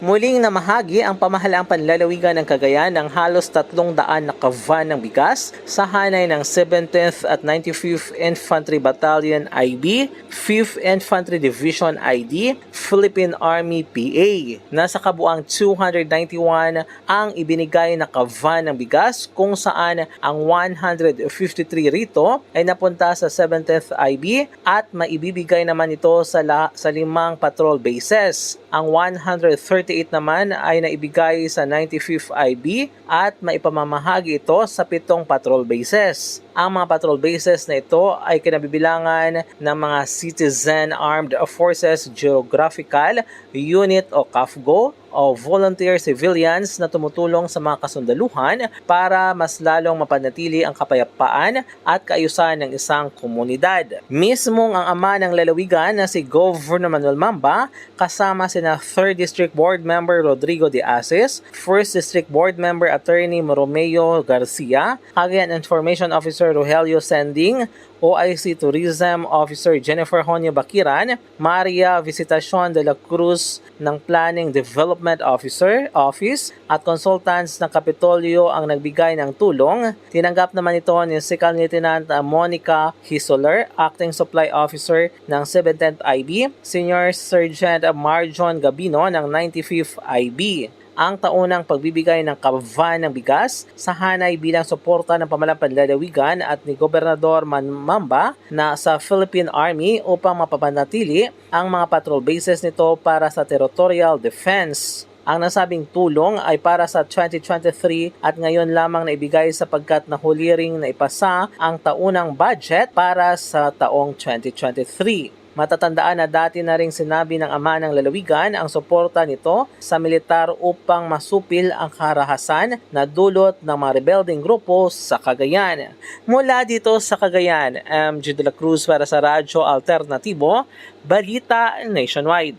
Muling namahagi ang pamahalaang panlalawigan ng Cagayan ng halos 300 na kavan ng bigas sa hanay ng 70th at 95th Infantry Battalion IB, 5th Infantry Division ID, Philippine Army PA. Nasa kabuang 291 ang ibinigay na kavan ng bigas kung saan ang 153 rito ay napunta sa 70th IB at maibibigay naman ito sa 5 patrol bases. Ang 138 naman ay naibigay sa 95th IB at maipamamahagi ito sa 7 patrol bases. Ang mga patrol bases na ito ay kinabibilangan ng mga Citizen Armed Forces Geographical Unit o CAFGO o volunteer civilians na tumutulong sa mga kasundaluhan para mas lalong mapanatili ang kapayapaan at kaayusan ng isang komunidad. Mismong ang ama ng lalawigan na si Governor Manuel Mamba kasama sina 3rd District Board Member Rodrigo de Asis, 1st District Board Member Attorney Romeo Garcia, Cagayan Information Officer Rogelio Sending, OIC Tourism Officer Jennifer Honyo Bakiran, Maria Visitacion de la Cruz ng Planning Development Office at consultants ng Kapitolyo ang nagbigay ng tulong. Tinanggap naman ito ni Second Lieutenant Monica Hisoler, Acting Supply Officer ng 7th IB, Senior Sergeant Marjon Gabino ng 95th IB. Ang taunang pagbibigay ng kavan ng bigas sa hanay bilang suporta ng pamahalang panlalawigan at ni Gobernador Mamba na sa Philippine Army upang mapapanatili ang mga patrol bases nito para sa territorial defense. Ang nasabing tulong ay para sa 2023 at ngayon lamang naibigay sapagkat nahuli ring naipasa ang taunang budget para sa taong 2023. Matatandaan na dati na ring sinabi ng ama ng lalawigan ang suporta nito sa militar upang masupil ang karahasan na dulot ng mga rebelding grupo sa Cagayan. Mula dito sa Cagayan, MG de la Cruz para sa Radyo Alternatibo, Balita Nationwide.